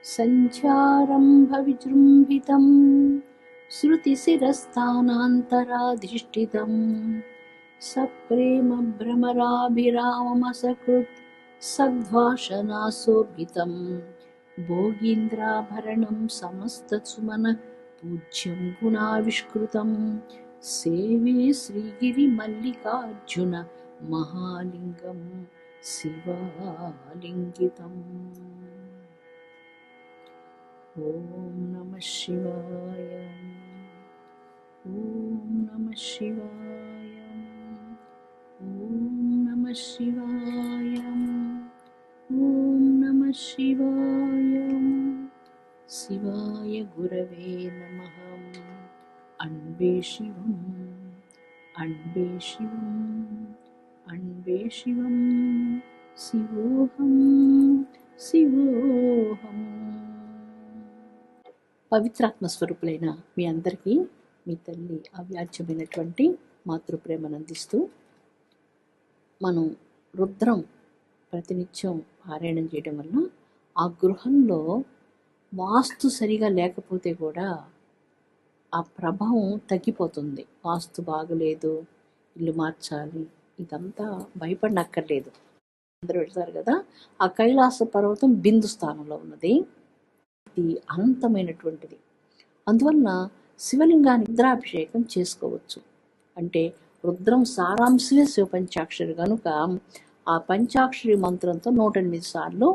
सञ्चारम्भ विजृम्भितं श्रुतिशिरस्थानान्तराधिष्ठितं सप्रेम भ्रमराभिराममसकृत् सद्भाषणाशोभितं भोगीन्द्राभरणं समस्तसुमनः पूज्यं गुणाविष्कृतं सेवे श्रीगिरिमल्लिकार्जुन महालिङ्गं शिवालिङ्गितम्। ॐ नमः शिवाय। ॐ नमः शिवाय। ॐ नमः शिवाय। ॐ नमः शिवाय। शिवाय गुरवे नमः। अण्बे शिवम्, अण्बे शिवम्, अण्बे शिवम्, शिवोऽहं शिवोऽहम्। పవిత్రాత్మ స్వరూపులైన మీ అందరికీ మీ తల్లి అవ్యాజ్యమైనటువంటి మాతృప్రేమను అందిస్తూ, మనం రుద్రం ప్రతినిత్యం పారాయణం చేయడం వల్ల ఆ గృహంలో వాస్తు సరిగా లేకపోతే కూడా ఆ ప్రభావం తగ్గిపోతుంది. వాస్తు బాగలేదు, ఇల్లు మార్చాలి, ఇదంతా భయపడనక్కర్లేదు. అందరూ వెళ్తారు కదా, ఆ కైలాస పర్వతం బిందు స్థానంలో ఉన్నది, ఇది అనంతమైనటువంటిది. అందువలన శివలింగానికి రుద్రాభిషేకం చేసుకోవచ్చు. అంటే రుద్రం సారాంశమే శివపంచాక్షరి కనుక ఆ పంచాక్షరి మంత్రంతో 108 సార్లు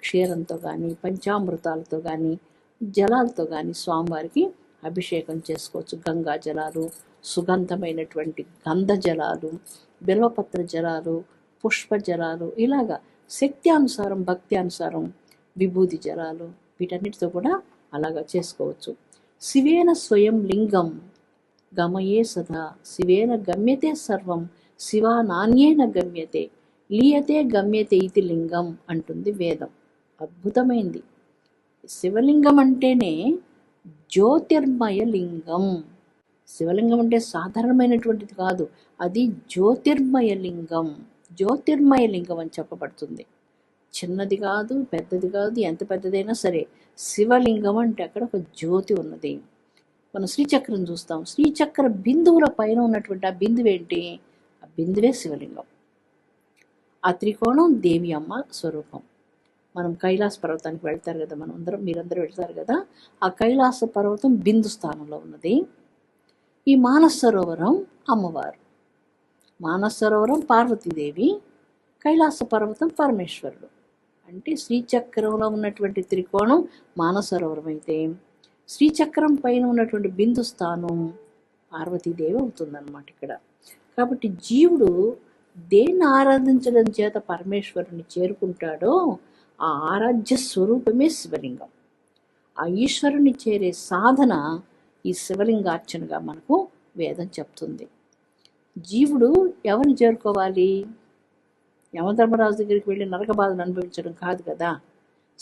క్షీరంతో కానీ, పంచామృతాలతో కానీ, జలాలతో కానీ స్వామివారికి అభిషేకం చేసుకోవచ్చు. గంగా జలాలు, సుగంధమైనటువంటి గంధ జలాలు, బిల్వపత్ర జలాలు, పుష్ప జలాలు, ఇలాగా శక్తి అనుసారం, భక్తి అనుసారం విభూతి జలాలు, వీటన్నిటితో కూడా అలాగా చేసుకోవచ్చు. శివేన స్వయం లింగం గమయే సదా, శివేన గమ్యతే సర్వం, శివా నాణ్యేన గమ్యతే, లీయతే గమ్యతే ఇది లింగం అంటుంది వేదం. అద్భుతమైంది. శివలింగం అంటేనే జ్యోతిర్మయ లింగం. శివలింగం అంటే సాధారణమైనటువంటిది కాదు, అది జ్యోతిర్మయ లింగం. జ్యోతిర్మయ లింగం అని చెప్పబడుతుంది. చిన్నది కాదు, పెద్దది కాదు, ఎంత పెద్దదైనా సరే శివలింగం అంటే అక్కడ ఒక జ్యోతి ఉన్నది. మనం శ్రీచక్రం చూస్తాం, శ్రీచక్ర బిందువుల పైన ఉన్నటువంటి ఆ బిందువు ఏంటి? ఆ బిందువే శివలింగం. ఆ త్రికోణం దేవి అమ్మ స్వరూపం. మనం కైలాస పర్వతానికి వెళ్తారు కదా, మీరందరూ వెళ్తారు కదా, ఆ కైలాస పర్వతం బిందు స్థానంలో ఉన్నది. ఈ మానస సరోవరం అమ్మవారు, మానస సరోవరం పార్వతీదేవి, కైలాస పర్వతం పరమేశ్వరుడు. అంటే శ్రీచక్రంలో ఉన్నటువంటి త్రికోణం మానస సరోవరం అయితే, శ్రీచక్రం పైన ఉన్నటువంటి బిందు స్థానం పార్వతీదేవి అవుతుందన్నమాట ఇక్కడ. కాబట్టి జీవుడు దేన్ని ఆరాధించడం చేత పరమేశ్వరుని చేరుకుంటాడో ఆ ఆరాధ్య స్వరూపమే శివలింగం. ఆ ఈశ్వరుని చేరే సాధన ఈ శివలింగార్చనగా మనకు వేదం చెప్తుంది. జీవుడు ఎవరిని చేరుకోవాలి? యమధర్మరాజు దగ్గరికి వెళ్ళి నరక బాధలు అనుభవించడం కాదు కదా.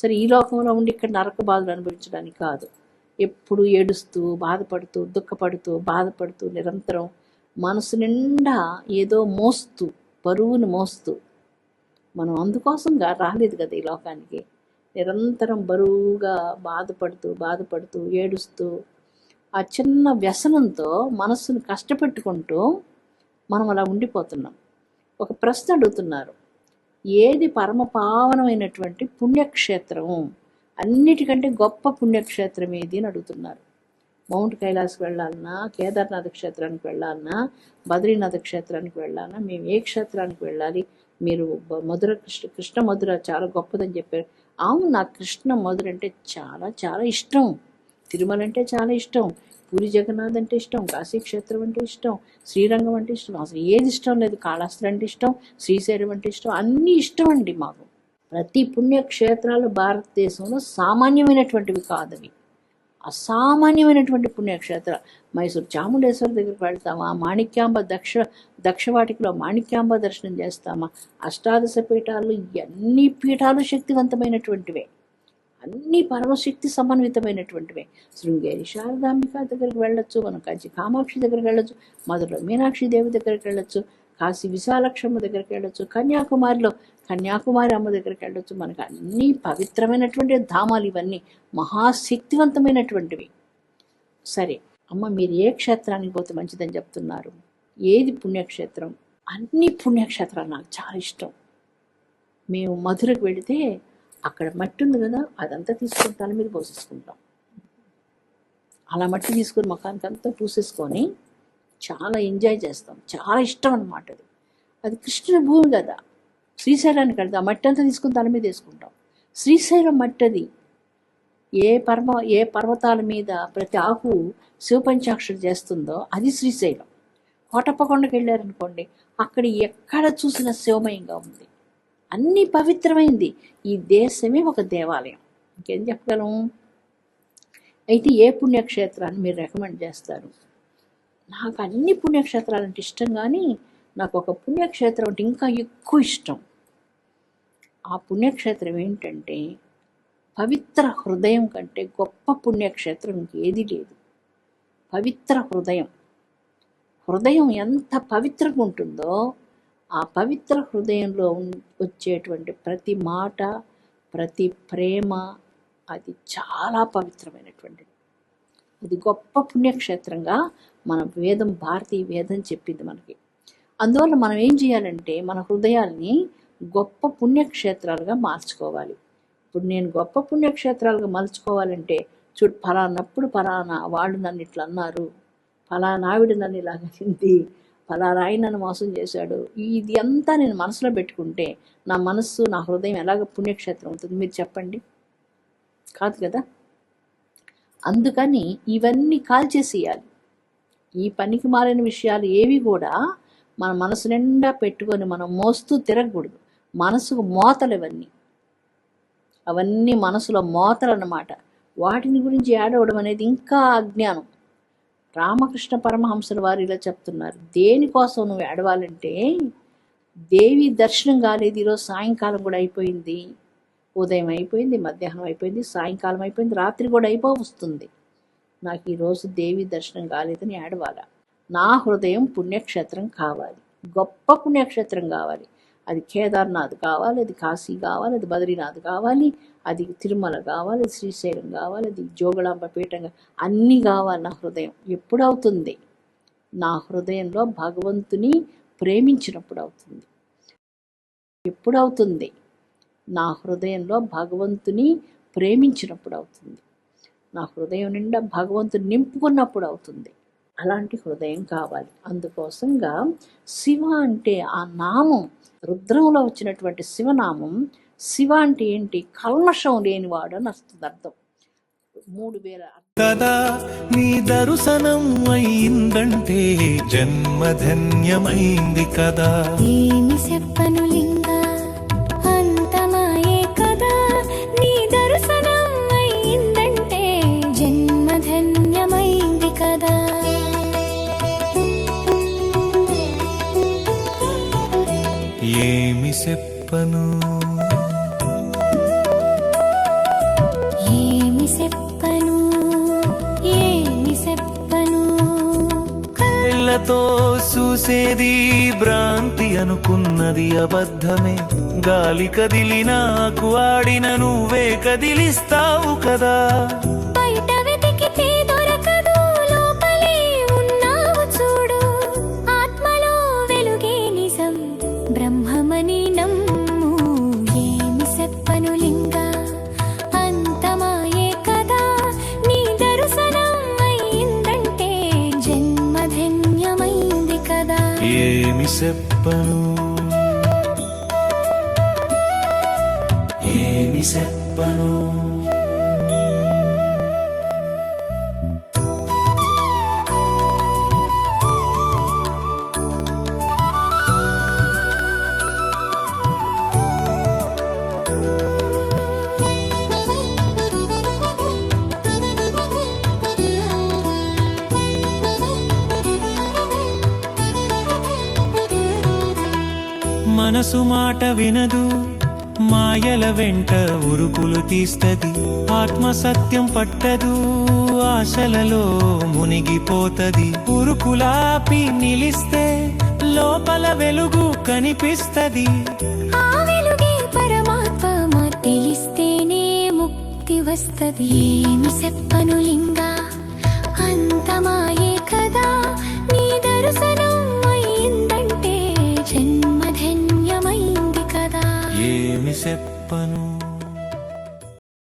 సరే, ఈ లోకంలో ఉండి ఇక్కడ నరక బాధలు అనుభవించడానికి కాదు. ఎప్పుడు ఏడుస్తూ, బాధపడుతూ, దుఃఖపడుతూ, బాధపడుతూ, నిరంతరం మనసు నిండా ఏదో మోస్తూ, బరువును మోస్తూ, మనం అందుకోసంగా రాలేదు కదా ఈ లోకానికి. నిరంతరం బరువుగా బాధపడుతూ ఏడుస్తూ, ఆ చిన్న వ్యసనంతో మనస్సును కష్టపెట్టుకుంటూ మనం అలా ఉండిపోతున్నాం. ఒక ప్రశ్న అడుగుతున్నారు, ఏది పరమ పావనమైనటువంటి పుణ్యక్షేత్రం, అన్నిటికంటే గొప్ప పుణ్యక్షేత్రం ఏది అని అడుగుతున్నారు. మౌంట్ కైలాస్కి వెళ్ళాలన్నా, కేదార్నాథ్ క్షేత్రానికి వెళ్ళాలన్నా, బద్రీనాథ్ క్షేత్రానికి వెళ్ళాలన్నా, మేము ఏ క్షేత్రానికి వెళ్ళాలి? మీరు మధుర కృష్ణ మధుర చాలా గొప్పదని చెప్పారు. అవును, నాకు కృష్ణ మధుర అంటే చాలా చాలా ఇష్టం. తిరుమల అంటే చాలా ఇష్టం, పూరి జగన్నాథ్ అంటే ఇష్టం, కాశీక్షేత్రం అంటే ఇష్టం, శ్రీరంగం అంటే ఇష్టం, అసలు ఏది ఇష్టం లేదు. కాళహస్తి అంటే ఇష్టం, శ్రీశైలం అంటే ఇష్టం, అన్నీ ఇష్టం అండి మాకు. ప్రతి పుణ్యక్షేత్రాలు భారతదేశంలో సామాన్యమైనటువంటివి కాదవి, అసామాన్యమైనటువంటి పుణ్యక్షేత్రాలు. మైసూరు చాముండేశ్వరి దగ్గరికి వెళ్తామా, మాణిక్యాంబ దక్షవాటికలో మాణిక్యాంబ దర్శనం చేస్తామా, అష్టాదశ పీఠాలు, అన్ని పీఠాలు శక్తివంతమైనటువంటివే, అన్ని పరమశక్తి సమన్వితమైనటువంటివే. శృంగేరి శారదాంబిక దగ్గరికి వెళ్ళొచ్చు, మనం కంచి కామాక్షి దగ్గరికి వెళ్ళొచ్చు, మధురలో మీనాక్షి దేవి దగ్గరికి వెళ్ళొచ్చు, కాశీ విశాలక్షమ్మ దగ్గరికి వెళ్ళొచ్చు, కన్యాకుమారిలో కన్యాకుమారి అమ్మ దగ్గరికి వెళ్ళొచ్చు. మనకు అన్నీ పవిత్రమైనటువంటి ధామాలు, ఇవన్నీ మహాశక్తివంతమైనటువంటివి. సరే అమ్మ, మీరు ఏ క్షేత్రానికి పోతే మంచిదని చెప్తున్నారు? ఏది పుణ్యక్షేత్రం? అన్ని పుణ్యక్షేత్రాలు నాకు చాలా ఇష్టం. మేము మధురకు వెళితే అక్కడ మట్టి ఉంది కదా, అదంతా తీసుకొని తల మీద పోసేసుకుంటాం. అలా మట్టి తీసుకొని ముఖానికి అంతా పూసేసుకొని చాలా ఎంజాయ్ చేస్తాం. చాలా ఇష్టం అన్నమాట. అది కృష్ణుని భూమి కదా, శ్రీశైలానికి వెళ్తే ఆ మట్టి అంతా తీసుకుని తల మీద వేసుకుంటాం. శ్రీశైలం మట్టి అది. ఏ పర్వతాల మీద ప్రతి ఆకు శివపంచాక్షరి చేస్తుందో అది శ్రీశైలం. కోటప్పకొండకి వెళ్ళారనుకోండి, అక్కడ ఎక్కడ చూసిన శివమయంగా ఉంది. అన్నీ పవిత్రమైంది. ఈ దేశమే ఒక దేవాలయం. ఇంకేం చెప్పగలం? అయితే ఏ పుణ్యక్షేత్రాన్ని మీరు రికమెండ్ చేస్తారు? నాకు అన్ని పుణ్యక్షేత్రాలంటే ఇష్టం, కానీ నాకు ఒక పుణ్యక్షేత్రం అంటే ఇంకా ఎక్కువ ఇష్టం. ఆ పుణ్యక్షేత్రం ఏంటంటే, పవిత్ర హృదయం కంటే గొప్ప పుణ్యక్షేత్రం ఇంకేది లేదు. పవిత్ర హృదయం. హృదయం ఎంత పవిత్రంగా ఉంటుందో, ఆ పవిత్ర హృదయంలో వచ్చేటువంటి ప్రతి మాట, ప్రతి ప్రేమ, అది చాలా పవిత్రమైనటువంటిది. అది గొప్ప పుణ్యక్షేత్రంగా మన వేదం, భారతీయ వేదం చెప్పింది మనకి. అందువల్ల మనం ఏం చేయాలంటే, మన హృదయాల్ని గొప్ప పుణ్యక్షేత్రాలుగా మార్చుకోవాలి. ఇప్పుడు నేను గొప్ప పుణ్యక్షేత్రాలుగా మలుచుకోవాలంటే, చూడు ఫలానప్పుడు ఫలానా వాళ్ళు నన్ను ఇట్లా అన్నారు, ఫలానా ఆవిడ నన్ను ఇలాగనింది, ఫలానా ఆయన నన్ను మోసం చేశాడు, ఇది అంతా నేను మనసులో పెట్టుకుంటే నా మనస్సు, నా హృదయం ఎలాగ పుణ్యక్షేత్రం అవుతుంది? మీరు చెప్పండి. కాదు కదా. అందుకని ఇవన్నీ కాల్చేసేయాలి. ఈ పనికి మాలిన విషయాలు ఏవి కూడా మన మనసు నిండా పెట్టుకొని మనం మోస్తూ తిరగకూడదు. మనసుకు మోతలు అవన్నీ మనసులో మోతలు అన్నమాట. వాటిని గురించి ఏడవడం అనేది ఇంకా అజ్ఞానం. రామకృష్ణ పరమహంసల వారు ఇలా చెప్తున్నారు, దేనికోసం నువ్వు ఏడవాలంటే, దేవి దర్శనం కాలేదు, ఈరోజు సాయంకాలం కూడా అయిపోయింది, ఉదయం అయిపోయింది, మధ్యాహ్నం అయిపోయింది, సాయంకాలం అయిపోయింది, రాత్రి కూడా అయిపోవస్తుంది, నాకు ఈరోజు దేవి దర్శనం కాలేదని ఏడవాల. నా హృదయం పుణ్యక్షేత్రం కావాలి, గొప్ప పుణ్యక్షేత్రం కావాలి. అది కేదార్నాథ్ కావాలి, అది కాశీ కావాలి, అది బద్రీనాథ్ కావాలి, అది తిరుమల కావాలి, అది శ్రీశైలం కావాలి, అది జోగులాంబ పీఠంగా, అన్నీ కావాలి. నా హృదయం ఎప్పుడు అవుతుంది? నా హృదయంలో భగవంతుని ప్రేమించినప్పుడు అవుతుంది. ఎప్పుడు అవుతుంది? నా హృదయంలో భగవంతుని ప్రేమించినప్పుడు అవుతుంది. నా హృదయం నిండా భగవంతుని నింపుకున్నప్పుడు అవుతుంది. అలాంటి హృదయం కావాలి. అందుకోసంగా శివ అంటే ఆ నామం, రుద్రంలో వచ్చినటువంటి శివనామం. శివ అంటే ఏంటి? కల్మషం లేనివాడు అని వస్తుంది అర్థం. 3000 కదా నీ దర్శనం అయిందంటే జన్మధన్యమైంది కదా. ఏమి చెప్పను లింగా, అంతమాయే కదా, నీ దర్శనం అయిందంటే జన్మధన్యమైంది కదా. ఏమి చెప్పను, ఏమి చెప్పను, ఏమి చెప్పను. కళ్ళతో చూసేది భ్రాంతి అనుకున్నది అబద్ధమే. గాలి కదిలినాకు ఆడిన నువ్వే కదిలిస్తావు కదా. బయట వెతికితే దొరకదు, లోపలే ఉన్నావు చూడు. ఆత్మలో వెలుగే నిజం, బ్రహ్మమని నమ్ము. ఏమి చెప్పను లింగా, అంతమాయే కదా, నీ దర్శనం అయిందంటే జన్మధన్యమైంది కదా. ఏమి చెప్పను, ఏమి చెప్పను. మనసు మాట వినదు, మాయల వెంట ఉరుకులు తీస్తది. ఆత్మ సత్యం పట్టదు, ఆశలలో మునిగిపోతది. ఉరుకులాపి నిలిస్తే లోపల వెలుగు కనిపిస్తది. ఆ వెలుగే పరమాత్మ తెలిస్తేనే ముక్తి వస్తది. ఏమి చెప్పను లింగా